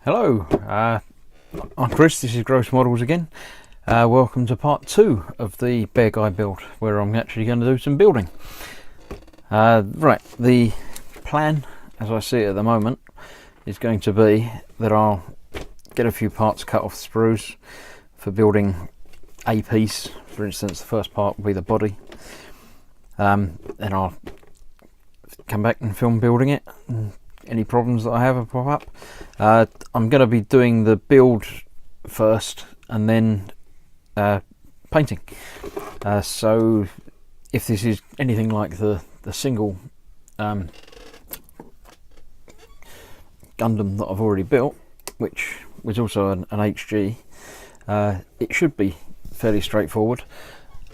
Hello, I'm Chris, this is Gross Models again. Welcome to part 2 of the Beargguy build, where I'm actually going to do some building. Right, the plan, as I see it at the moment, is going to be that I'll get a few parts cut off the spruce for building a piece. For instance, the first part will be the body. Then I'll come back and film building it. Any problems that I have will pop up. I'm going to be doing the build first and then painting. So if this is anything like the single Gundam that I've already built, which was also an HG, it should be fairly straightforward,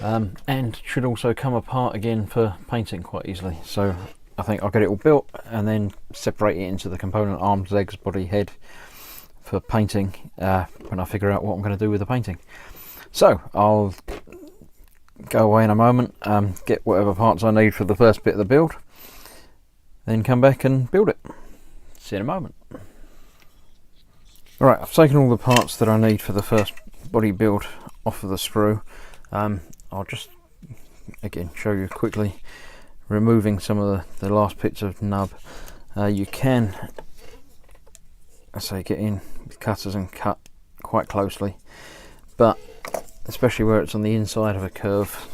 and should also come apart again for painting quite easily. So I think I'll get it all built and then separate it into the component arms, legs, body, head for painting when I figure out what I'm going to do with the painting. So I'll go away in a moment, get whatever parts I need for the first bit of the build, then come back and build it. See you in a moment. Right, I've taken all the parts that I need for the first body build off of the sprue. I'll just again show you quickly removing some of the last bits of nub. You can, I say, get in with cutters and cut quite closely, but especially where it's on the inside of a curve,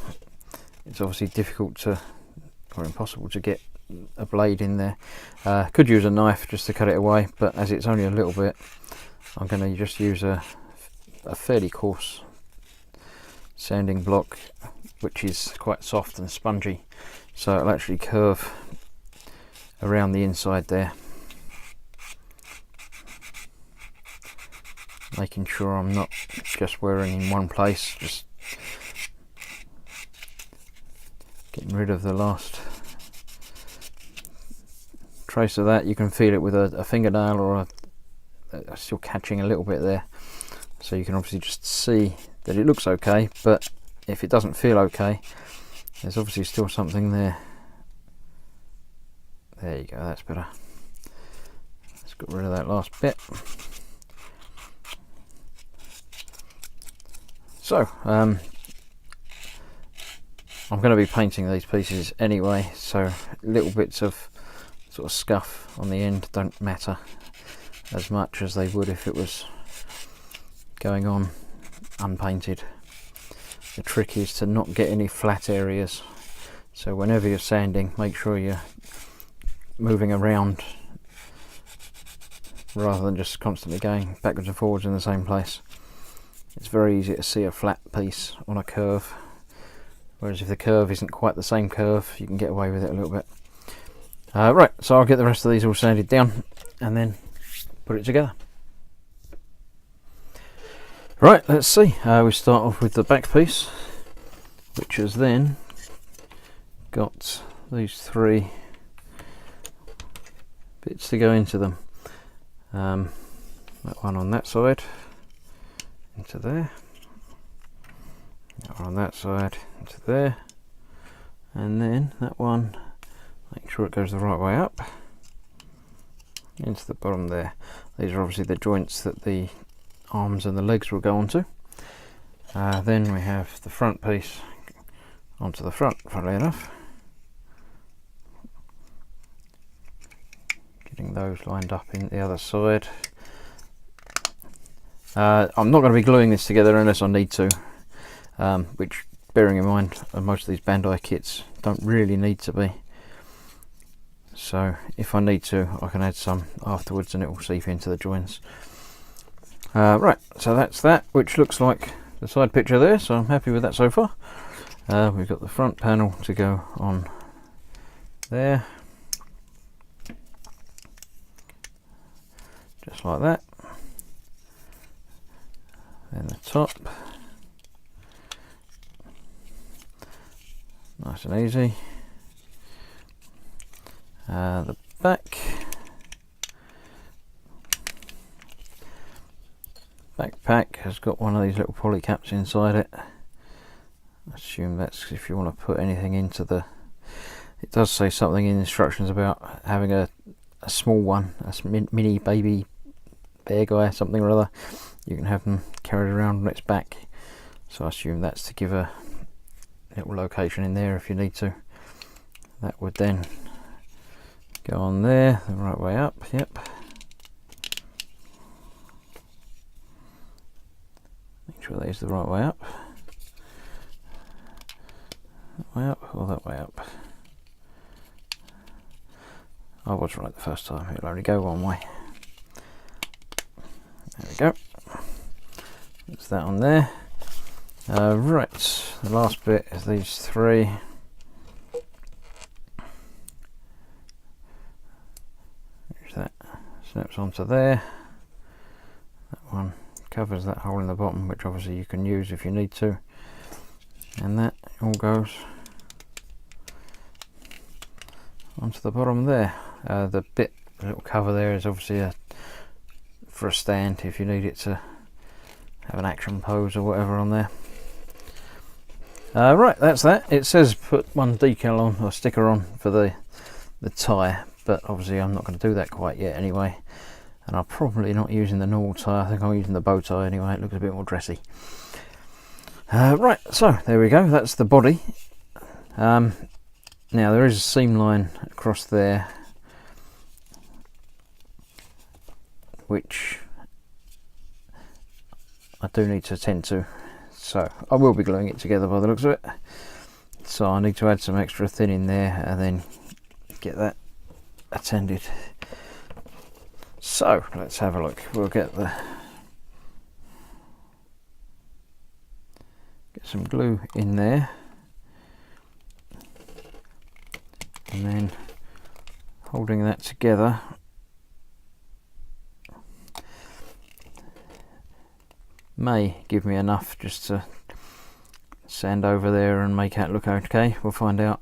it's obviously difficult to, or impossible to get a blade in there. Could use a knife just to cut it away, but as it's only a little bit, I'm going to just use a fairly coarse sanding block, which is quite soft and spongy, so it'll actually curve around the inside there, making sure I'm not just wearing in one place, just getting rid of the last trace of that. You can feel it with a fingernail, or still catching a little bit there, so you can obviously just see that it looks okay, but if it doesn't feel okay, there's obviously still something there. There you go, that's better. Let's get rid of that last bit. So I'm going to be painting these pieces anyway, so little bits of sort of scuff on the end don't matter as much as they would if it was going on unpainted. The trick is to not get any flat areas, so whenever you're sanding, make sure you're moving around rather than just constantly going backwards and forwards in the same place. It's very easy to see a flat piece on a curve, whereas if the curve isn't quite the same curve, you can get away with it a little bit. Right, so I'll get the rest of these all sanded down and then put it together. Right, let's see. We start off with the back piece, which has then got these 3 bits to go into them. That one on that side, into there. That one on that side, into there. And then that one, make sure it goes the right way up, into the bottom there. These are obviously the joints that the arms and the legs will go onto. Then we have the front piece onto the front, funnily enough. Getting those lined up in the other side. I'm not going to be gluing this together unless I need to, which, bearing in mind, most of these Bandai kits don't really need to be. So if I need to, I can add some afterwards and it will seep into the joints. Right, so that's that, which looks like the side picture there, so I'm happy with that so far. We've got the front panel to go on there, just like that. Then the top, nice and easy. The back. Backpack has got one of these little poly caps inside it. I assume that's if you want to put anything into the... It does say something in instructions about having a small one, a mini baby Beargguy, something or other. You can have them carried around on its back, so I assume that's to give a little location in there if you need to. That would then go on there the right way up. Yep. Make sure that is the right way up. That way up or that way up? I was right the first time, it'll only go one way. There we go. That's that on there. Right, the last bit is these three. There's that, snaps onto there. That one covers that hole in the bottom, which obviously you can use if you need to. And that all goes onto the bottom there. The little cover there is obviously for a stand if you need it to have an action pose or whatever on there. Right, that's that. It says put one decal on or sticker on for the tyre, but obviously I'm not going to do that quite yet anyway, and I'm probably not using the normal tyre. I think I'm using the bow tie anyway. It looks a bit more dressy. Right, so there we go, that's the body. Now there is a seam line across there which I do need to attend to, so I will be gluing it together by the looks of it. So I need to add some extra thin in there and then get that attended. So let's have a look. We'll get some glue in there, and then holding that together, may give me enough just to sand over there and make that look okay. We'll find out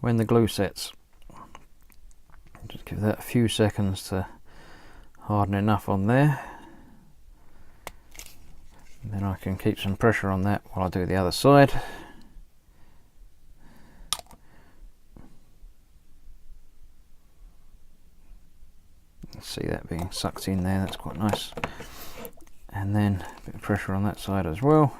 when the glue sets. Just give that a few seconds to harden enough on there, and then I can keep some pressure on that while I do the other side. See that being sucked in there, that's quite nice. And then a bit of pressure on that side as well.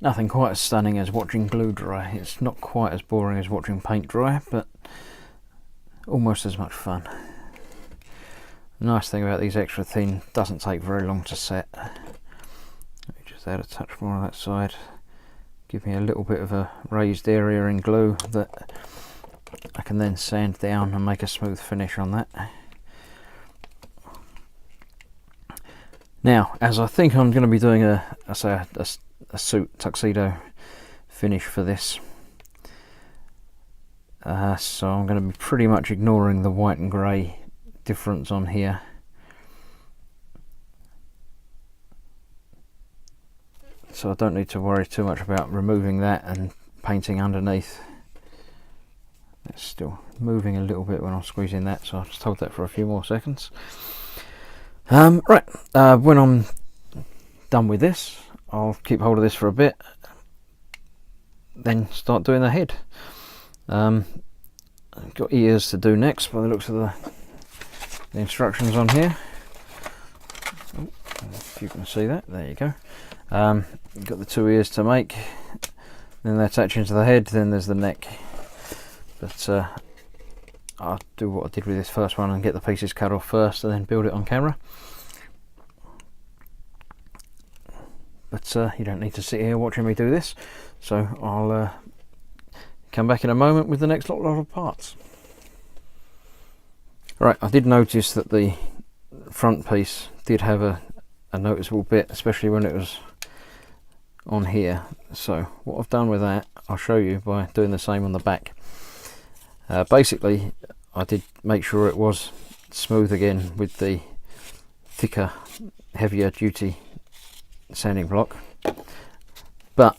Nothing quite as stunning as watching glue dry. It's not quite as boring as watching paint dry, but almost as much fun. The nice thing about these extra thin, doesn't take very long to set. Let me just add a touch more on that side. Give me a little bit of a raised area in glue that I can then sand down and make a smooth finish on that. Now, as I think I'm going to be doing a suit tuxedo finish for this, so I'm going to be pretty much ignoring the white and grey difference on here. So I don't need to worry too much about removing that and painting underneath. It's still moving a little bit when I'm squeezing that, so I'll just hold that for a few more seconds. Right, when I'm done with this, I'll keep hold of this for a bit, then start doing the head. I've got ears to do next by the looks of the instructions on here. Oh, if you can see that, there you go. You've got the two ears to make, then they attach into the head, then there's the neck. But I'll do what I did with this first one and get the pieces cut off first and then build it on camera. But you don't need to sit here watching me do this, so I'll come back in a moment with the next lot of parts. Right, I did notice that the front piece did have a noticeable bit, especially when it was on here. So what I've done with that, I'll show you by doing the same on the back. Basically, I did make sure it was smooth again with the thicker, heavier duty sanding block, but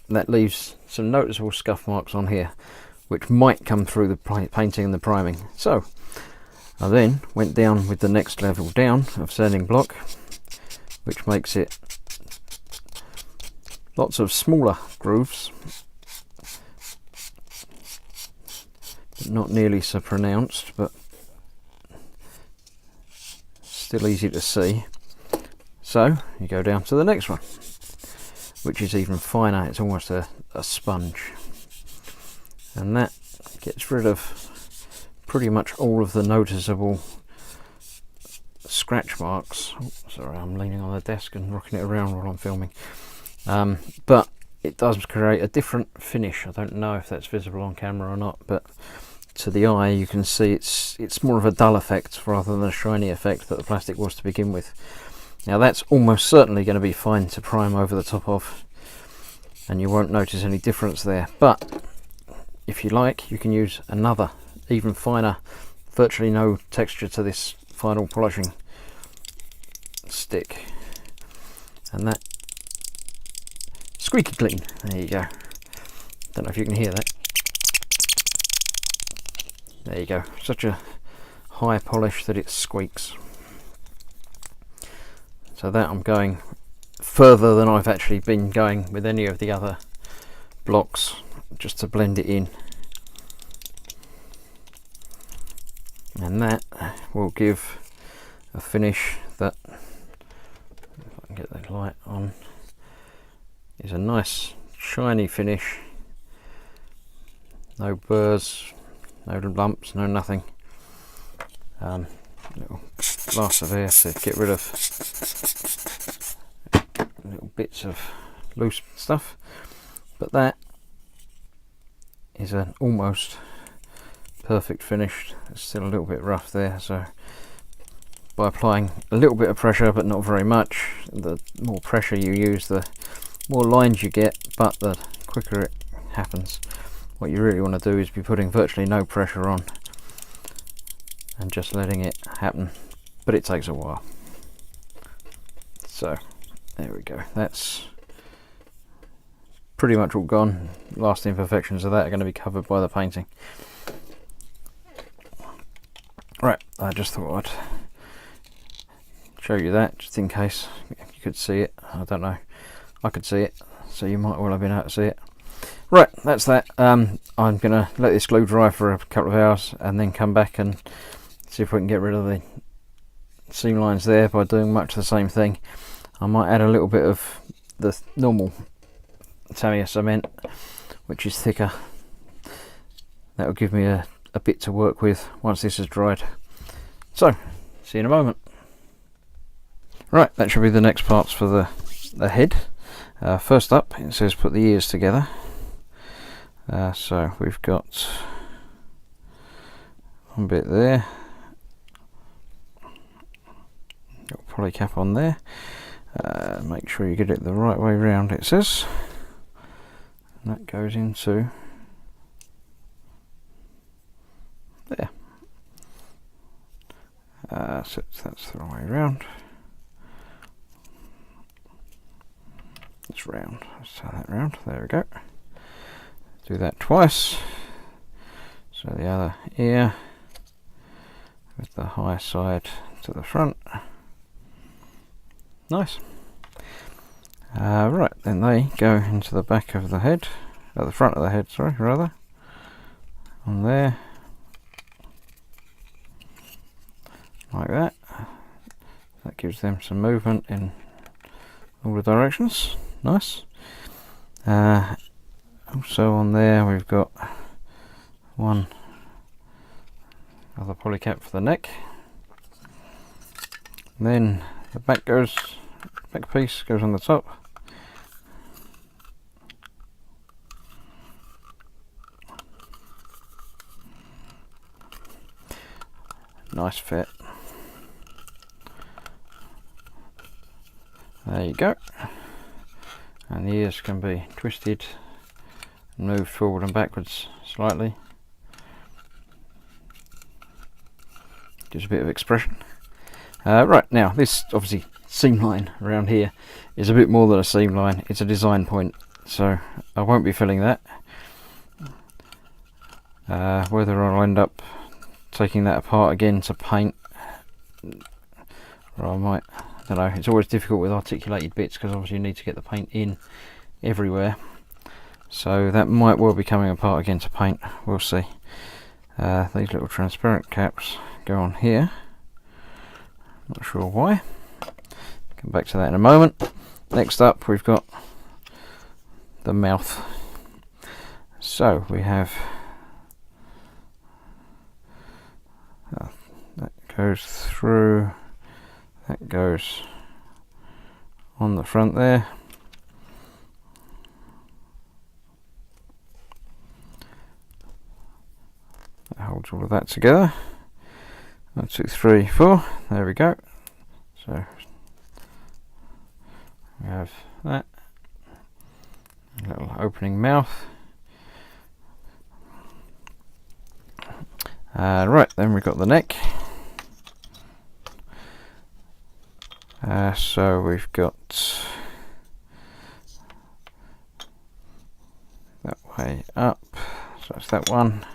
that leaves some noticeable scuff marks on here, which might come through the painting and the priming. So I then went down with the next level down of sanding block, which makes it lots of smaller grooves, not nearly so pronounced, but still easy to see. So you go down to the next one, which is even finer. It's almost a sponge, and that gets rid of pretty much all of the noticeable scratch marks. Oh, sorry, I'm leaning on the desk and rocking it around while I'm filming. But it does create a different finish. I don't know if that's visible on camera or not, but to the eye you can see it's more of a dull effect rather than a shiny effect that the plastic was to begin with. Now that's almost certainly going to be fine to prime over the top of, and you won't notice any difference there. But if you like, you can use another even finer, virtually no texture to this final polishing stick, and that squeaky clean. There you go. Don't know if you can hear that. There you go. Such a high polish that it squeaks. So that I'm going further than I've actually been going with any of the other blocks, just to blend it in, and that will give a finish that, if I can get that light on, is a nice shiny finish. No burrs, no lumps, no nothing. Little glass of air to get rid of little bits of loose stuff, but that is an almost perfect finish. It's still a little bit rough there, so by applying a little bit of pressure but not very much, the more pressure you use the more lines you get, but the quicker it happens. What you really want to do is be putting virtually no pressure on and just letting it happen, but it takes a while. So there we go, that's pretty much all gone. Last imperfections of that are going to be covered by the painting. Right, I just thought I'd show you that just in case you could see it. I don't know, I could see it, so you might well have been able to see it. Right, that's that. I'm going to let this glue dry for a couple of hours and then come back and see if we can get rid of the seam lines there by doing much the same thing. I might add a little bit of the normal Tamiya cement, which is thicker. That will give me a bit to work with once this is dried. So, see you in a moment. Right, that should be the next parts for the head. First up, it says put the ears together. So we've got one bit there, got poly cap on there. Make sure you get it the right way round, it says, and that goes into there. So that's the right way round. It's round. Let's turn that round. There we go. Do that twice. So the other ear with the high side to the front. Nice. Right, then they go into the back of the head, at the front of the head, sorry, rather, on there, like that. That gives them some movement in all the directions. Nice. Also on there we've got one other poly cap for the neck. And then the back piece goes on the top. Nice fit. There you go. And the ears can be twisted and moved forward and backwards slightly. Gives a bit of expression. Right, now this obviously seam line around here is a bit more than a seam line, it's a design point, so I won't be filling that. Whether I'll end up taking that apart again to paint, or I might, I don't know. It's always difficult with articulated bits because obviously you need to get the paint in everywhere, so that might well be coming apart again to paint. We'll see. These little transparent caps go on here. Not sure why. Come back to that in a moment. Next up, we've got the mouth. So we have that goes through, that goes on the front there. That holds all of that together. 1, 2, 3, 4. There we go. So we have that little opening mouth. Right, then we've got the neck. So we've got that way up, so that's that one.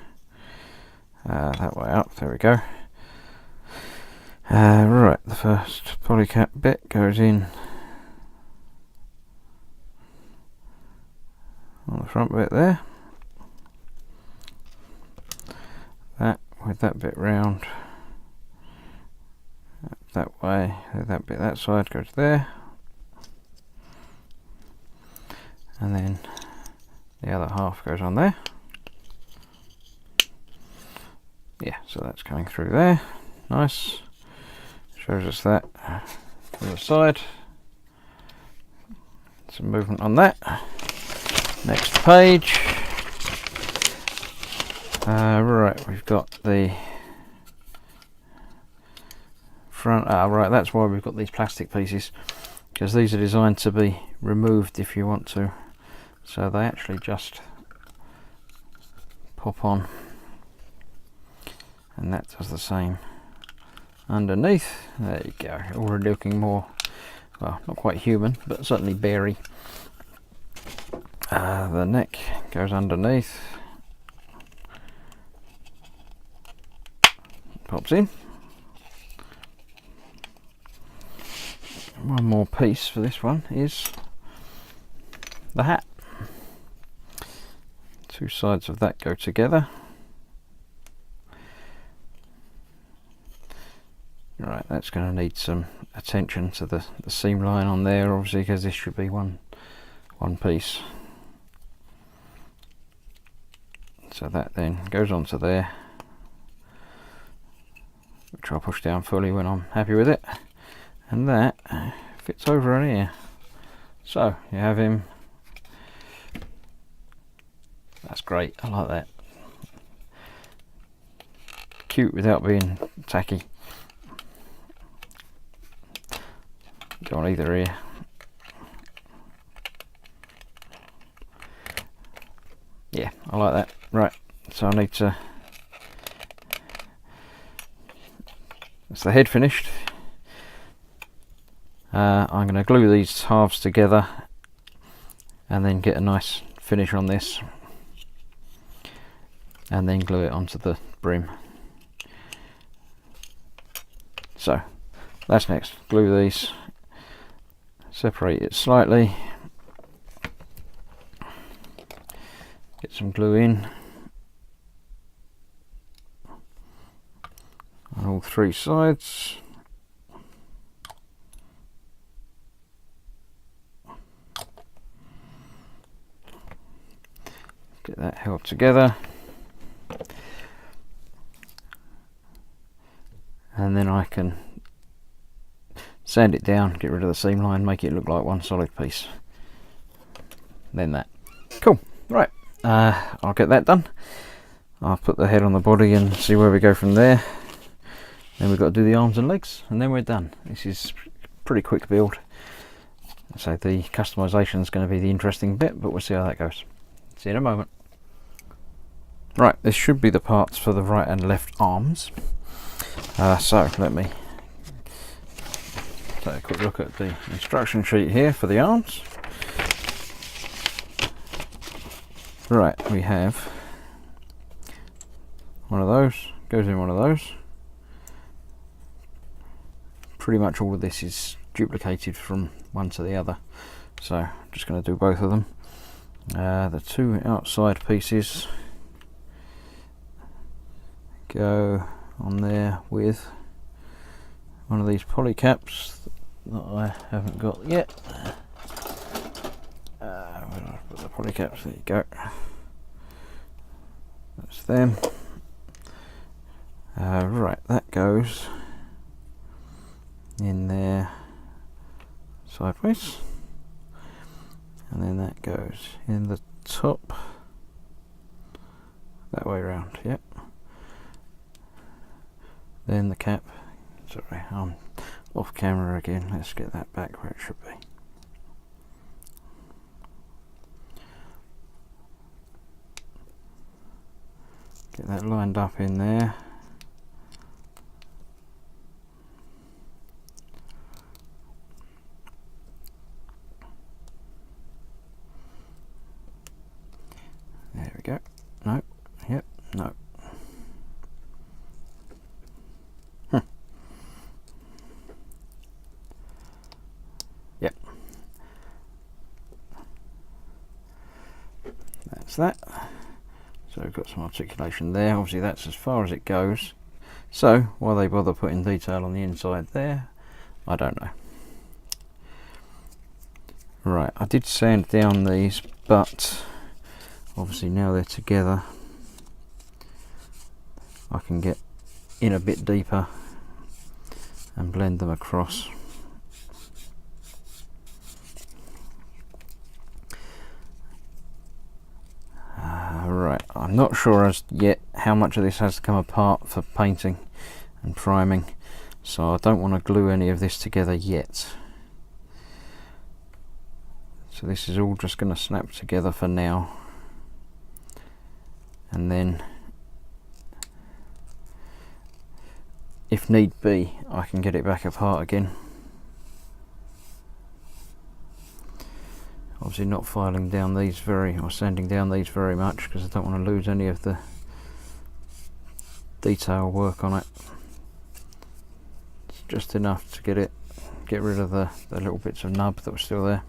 That way up, there we go. Right, the first polycap bit goes in on the front bit there. That with that bit round that way, that bit that side goes there, and then the other half goes on there. Yeah, so that's coming through there. Nice. Shows us that from the side. Some movement on that. Next page. Right, we've got the front. Right, that's why we've got these plastic pieces, because these are designed to be removed if you want to. So they actually just pop on, and that does the same underneath. There you go. Already looking more, well, not quite human, but certainly beary. The neck goes underneath, pops in. One more piece for this one is the hat. Two sides of that go together. Right, that's going to need some attention to the seam line on there, obviously, because this should be one piece. So that then goes onto there, which I'll push down fully when I'm happy with it, and that fits over in here. So you have him. That's great, I like that. Cute without being tacky. Go on either ear. Yeah, I like that. Right, so I need to, that's the head finished. I'm going to glue these halves together and then get a nice finish on this, and then glue it onto the brim. So that's next. Glue these, separate it slightly, get some glue in on all three sides. Get that held together, and then I can sand it down, get rid of the seam line, make it look like one solid piece. Then that. Cool. Right, I'll get that done. I'll put the head on the body and see where we go from there. Then we've got to do the arms and legs, and then we're done. This is a pretty quick build, so the customization is going to be the interesting bit, but we'll see how that goes. See you in a moment. Right, this should be the parts for the right and left arms. So let me take a quick look at the instruction sheet here for the arms. Right, we have one of those, goes in one of those. Pretty much all of this is duplicated from one to the other, so I'm just going to do both of them. The two outside pieces go on there with one of these poly caps that I haven't got yet. Where did I put the poly caps? There you go. That's them. Right, that goes in there sideways, and then that goes in the top that way round. Yep. Then the cap. Sorry, I'm off camera again. Let's get that back where it should be. Get that lined up in there. There we go. No. Yep. No. Yep. That's that. So we've got some articulation there. Obviously that's as far as it goes. So why they bother putting detail on the inside there, I don't know. Right, I did sand down these, but obviously now they're together I can get in a bit deeper and blend them across. Right, I'm not sure as yet how much of this has to come apart for painting and priming, so I don't want to glue any of this together yet. So this is all just going to snap together for now, and then if need be I can get it back apart again. Obviously not filing down these or sanding down these very much, because I don't want to lose any of the detail work on it. It's just enough to get rid of the little bits of nub that were still there.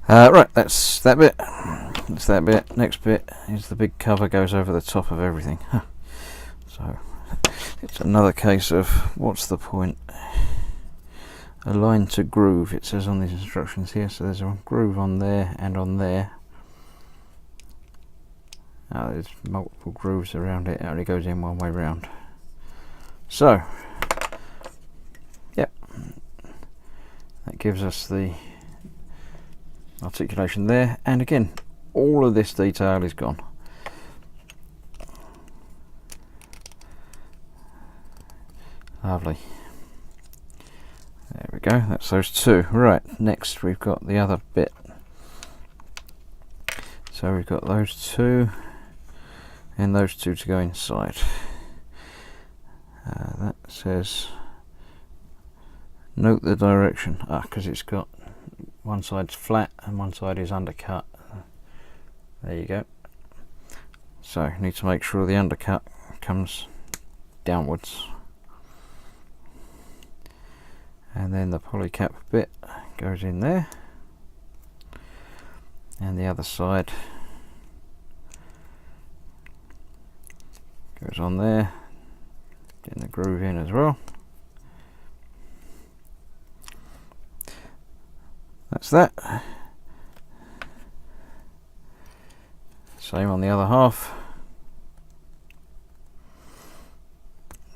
Right, that's that bit. That's that bit. Next bit is the big cover goes over the top of everything. So it's another case of what's the point? Align to groove, it says on these instructions here. So there's a groove on there and on there. There's multiple grooves around it. It only goes in one way round. So, yep, that gives us the articulation there. And again, all of this detail is gone. Lovely. There we go, that's those two. Right, next we've got the other bit. So we've got those two and those two to go inside. That says note the direction. Because it's got one side's flat and one side is undercut. There you go. So need to make sure the undercut comes downwards. And then the poly cap bit goes in there, and the other side goes on there, getting the groove in as well. That's that. Same on the other half.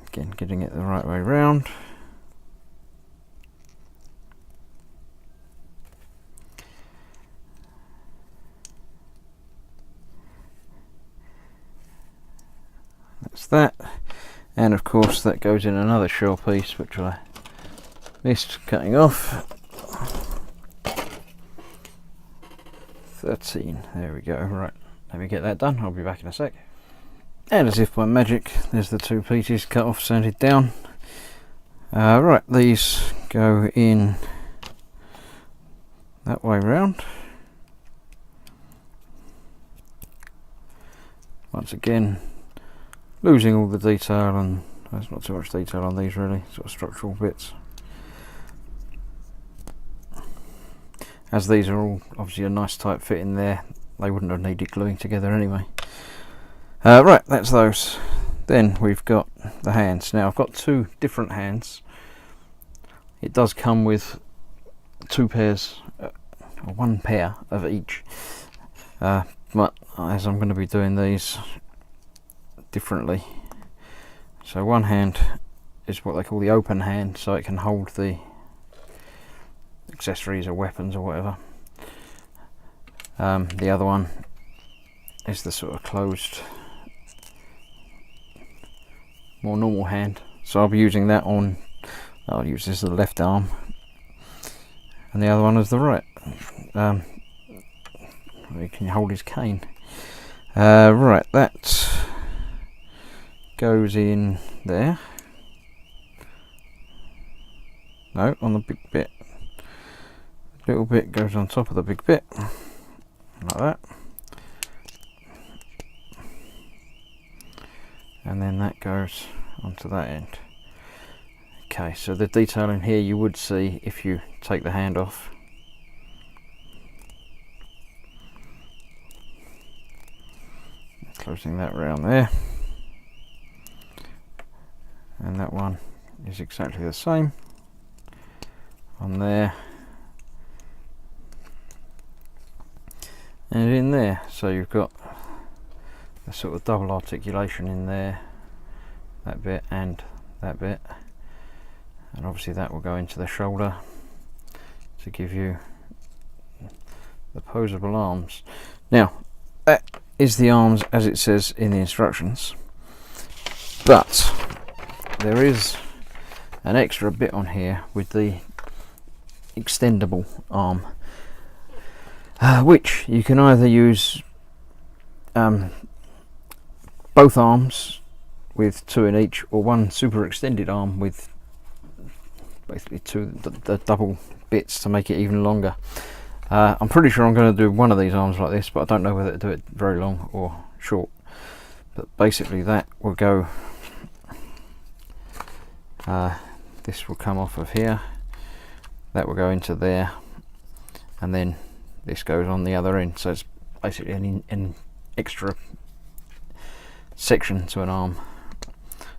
Again, getting it the right way round. That's that, and of course that goes in another shell piece which I missed cutting off. 13, there we go. Right, let me get that done, I'll be back in a sec. And as if by magic, there's the two pieces cut off, sanded down. Right, these go in that way round. Once again, losing all the detail, and there's not too much detail on these really, sort of structural bits. As these are all obviously a nice tight fit in there, they wouldn't have needed gluing together anyway. Right, that's those. Then we've got the hands. Now I've got two different hands. It does come with two pairs, or one pair of each, but as I'm going to be doing these differently, so one hand is what they call the open hand, so it can hold the accessories or weapons or whatever. The other one is the sort of closed, more normal hand, so I'll be using that on, I'll use this as the left arm and the other one as the right. He can hold his cane. Right, that goes in there. No, on the big bit. Little bit goes on top of the big bit, like that. And then that goes onto that end. Okay, so the detail in here you would see if you take the hand off. Closing that round there. And that one is exactly the same on there and in there. So you've got a sort of double articulation in there, that bit and that bit. And obviously that will go into the shoulder to give you the posable arms. Now that is the arms as it says in the instructions, but there is an extra bit on here with the extendable arm, which you can either use both arms with two in each, or one super extended arm with basically the double bits to make it even longer. I'm pretty sure I'm going to do one of these arms like this, but I don't know whether to do it very long or short. But basically that will go, this will come off of here, that will go into there, and then this goes on the other end, so it's basically an extra section to an arm.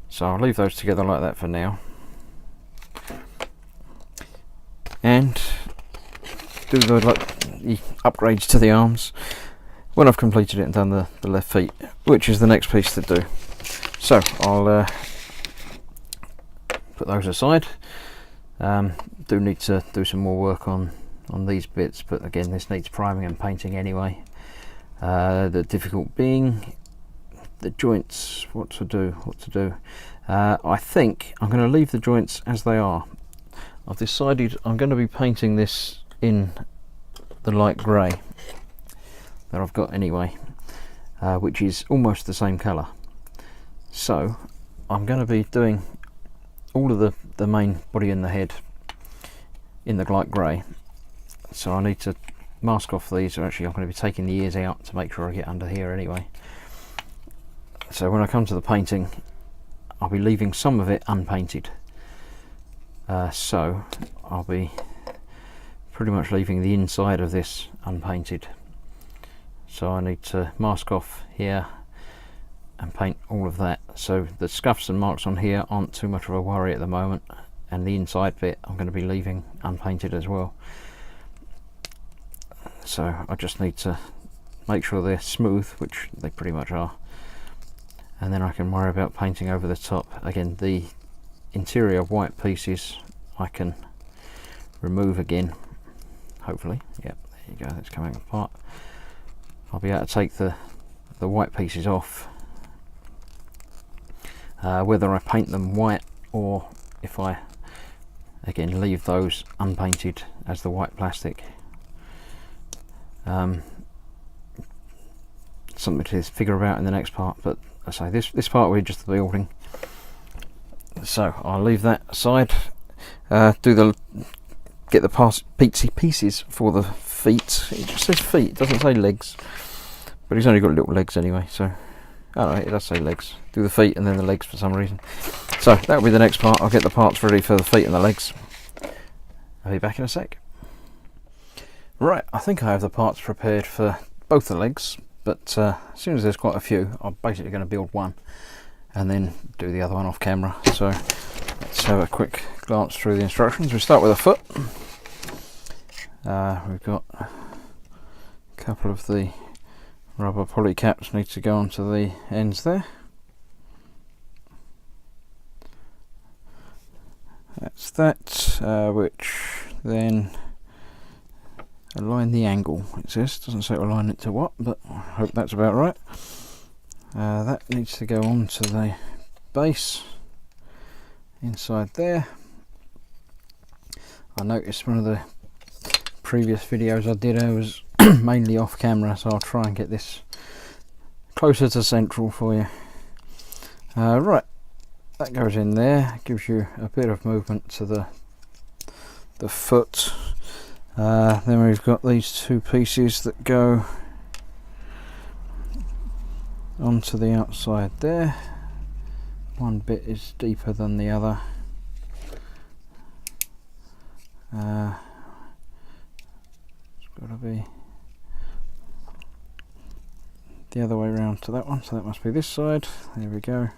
So I'll leave those together like that for now, and do the upgrades to the arms when I've completed it and done the left feet, which is the next piece to do. So I'll put those aside. Do need to do some more work on these bits, but again this needs priming and painting anyway. The difficult being the joints, what to do. I think I'm going to leave the joints as they are. I've decided I'm going to be painting this in the light grey that I've got anyway, which is almost the same colour. So I'm going to be doing all of the main body and the head in the light grey. So I need to mask off these, or actually I'm going to be taking the ears out to make sure I get under here anyway. So when I come to the painting, I'll be leaving some of it unpainted. So I'll be pretty much leaving the inside of this unpainted. So I need to mask off here and paint all of that. So the scuffs and marks on here aren't too much of a worry at the moment, and the inside bit I'm going to be leaving unpainted as well. So I just need to make sure they're smooth, which they pretty much are, and then I can worry about painting over the top. Again, the interior white pieces I can remove again, hopefully. Yep, there you go, that's coming apart. I'll be able to take the white pieces off, whether I paint them white or if I again leave those unpainted as the white plastic. Something to figure out in the next part, but I say this part we're just the building, so I'll leave that aside. Get the pieces for the feet. It just says feet, it doesn't say legs, but he's only got little legs anyway, so oh no, it does say legs. Do the feet and then the legs for some reason. So that'll be the next part. I'll get the parts ready for the feet and the legs. I'll be back in a sec. Right, I think I have the parts prepared for both the legs. but as soon as there's quite a few, I'm basically going to build one and then do the other one off camera. So let's have a quick glance through the instructions. We start with a foot. We've got a couple of the rubber poly caps need to go onto the ends there. That's that, which then align the angle, it says. Doesn't say align it to what, but I hope that's about right. That needs to go onto the base inside there. I noticed one of the previous videos I did, I was mainly off camera, so I'll try and get this closer to central for you. Right, that goes in there, gives you a bit of movement to the foot. Then we've got these two pieces that go onto the outside there. One bit is deeper than the other. It's got to be the other way around to that one, so that must be this side. There we go.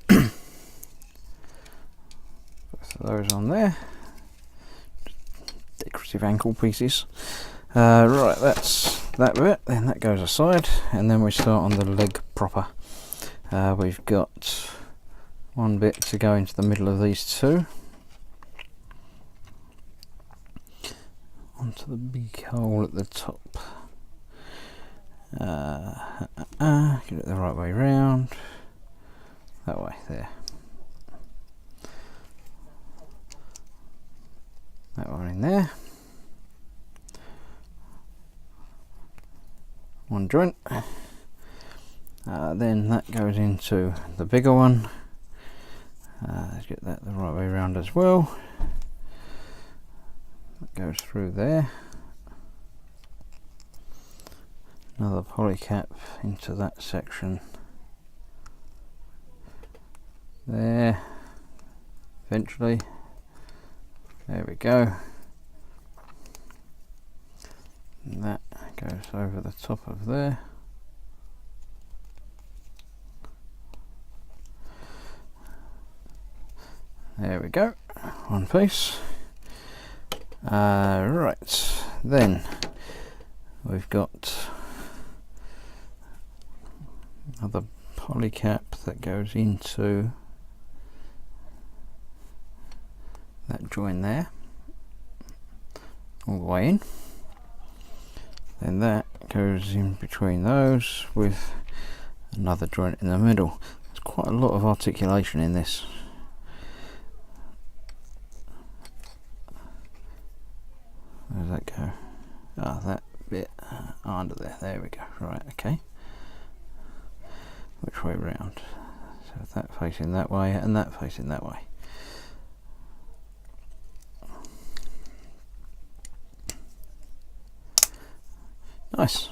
Both of those on there. Decorative ankle pieces. Right, that's that bit. Then that goes aside, and then we start on the leg proper. We've got one bit to go into the middle of these two, onto the big hole at the top. Get it the right way round. That way, there. That one in there. One joint. Then that goes into the bigger one. Let's get that the right way around as well. That goes through there. Another poly cap into that section. There. Eventually. There we go. And that goes over the top of there. There we go. One piece. Right. Then we've got another poly cap that goes into that join there, all the way in. Then that goes in between those with another joint in the middle. There's quite a lot of articulation in this. Where does that go? Ah, that bit under there. There we go. Right, okay. Which way round? So that facing that way and that facing that way. Nice.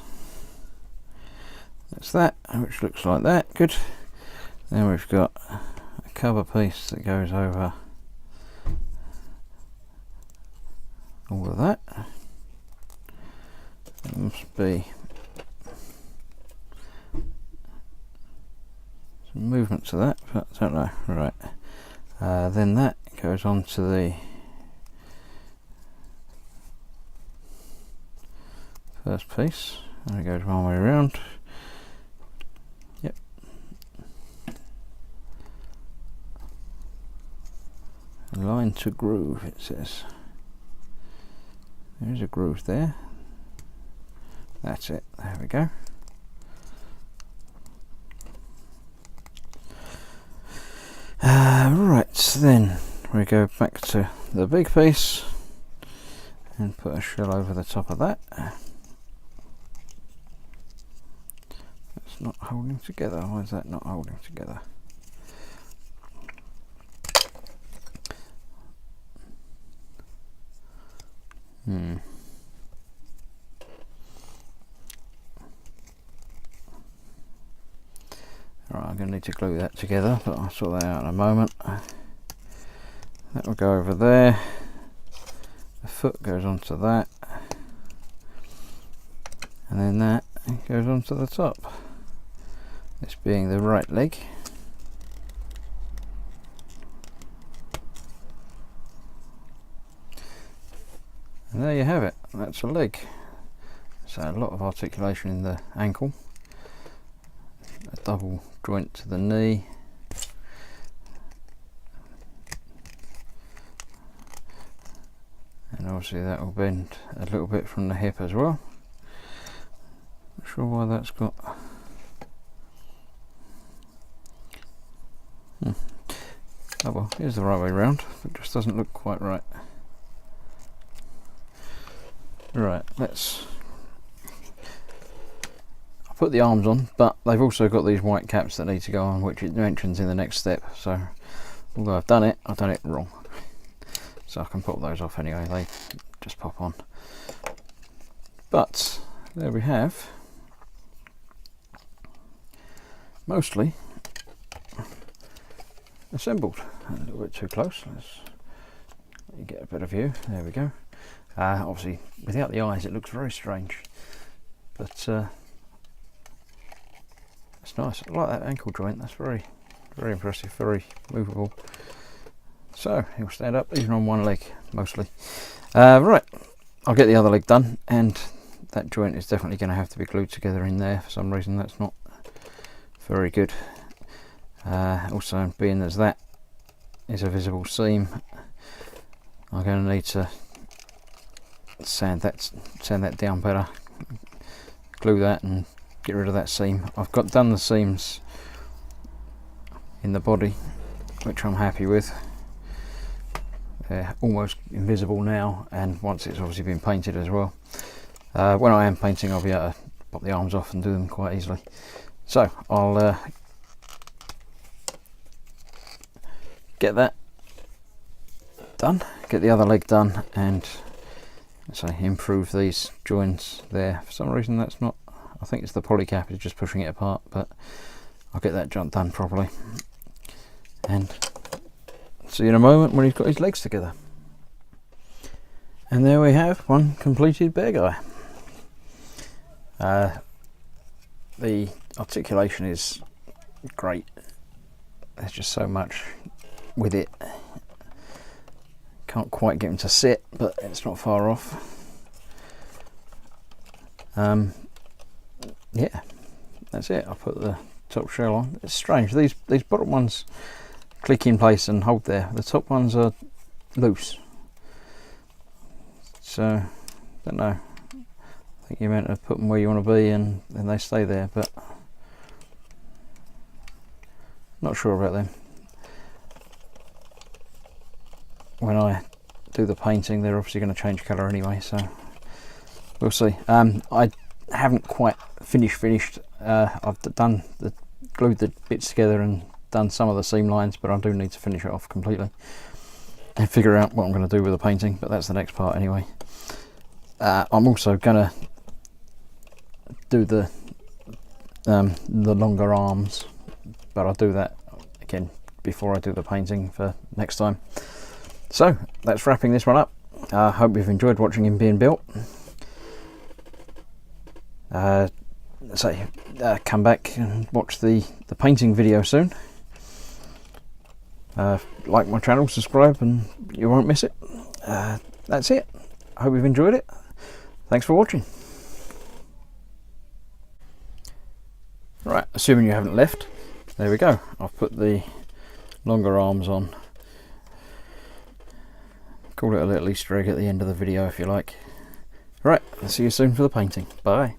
That's that, which looks like that. Good. Then we've got a cover piece that goes over all of that. There must be some movement to that, but I don't know. Right. Then that goes on to the first piece, and it goes one way around. Yep. Line to groove, it says. There's a groove there. That's it. There we go. Right, then we go back to the big piece and put a shell over the top of that. That's not holding together. Why is that not holding together? Alright, I'm going to need to glue that together, but I'll sort that out in a moment. That will go over there. The foot goes onto that. and then that goes onto the top, this being the right leg. And there you have it, that's a leg. So a lot of articulation in the ankle, a double joint to the knee, and obviously that will bend a little bit from the hip as well. Not sure why that's got oh well, here's the right way round, it just doesn't look quite right. Right, let's put the arms on, but they've also got these white caps that need to go on, which it mentions in the next step. So although I've done it wrong, so I can put those off anyway, they just pop on. But there we have mostly assembled. A little bit too close, let's get a better view. There we go. Obviously without the eyes it looks very strange, but it's nice. I like that ankle joint, that's very impressive, very movable. So he'll stand up even on one leg mostly. Right, I'll get the other leg done, and that joint is definitely going to have to be glued together in there. For some reason that's not very good. Also, being as that is a visible seam, I'm going to need to sand that down better, glue that and get rid of that seam. I've done the seams in the body, which I'm happy with. They're almost invisible now, and once it's obviously been painted as well. When I am painting, I'll be able to pop the arms off and do them quite easily. So I'll get that done, get the other leg done, and so improve these joints there. For some reason that's not, I think it's the polycap is just pushing it apart, but I'll get that joint done properly and see you in a moment when he's got his legs together. And there we have one completed Beargguy. The articulation is great, there's just so much with it. Can't quite get him to sit, but it's not far off. Yeah, that's it. I'll put the top shell on. It's strange, these bottom ones click in place and hold there. The top ones are loose. So, don't know. I think you're meant to put them where you want to be and then they stay there, but not sure about them. When I do the painting, they're obviously going to change colour anyway, so we'll see. I haven't quite finished. I've glued the bits together and done some of the seam lines, but I do need to finish it off completely and figure out what I'm going to do with the painting, but that's the next part anyway. I'm also going to do the longer arms, but I'll do that again before I do the painting for next time. So that's wrapping this one up. I hope you've enjoyed watching him being built. Come back and watch the painting video soon. Like my channel, subscribe, and you won't miss it. That's it. I hope you've enjoyed it. Thanks for watching. Right, assuming you haven't left, there we go. I've put the longer arms on. Call it a little Easter egg at the end of the video if you like. Right, I'll see you soon for the painting. Bye.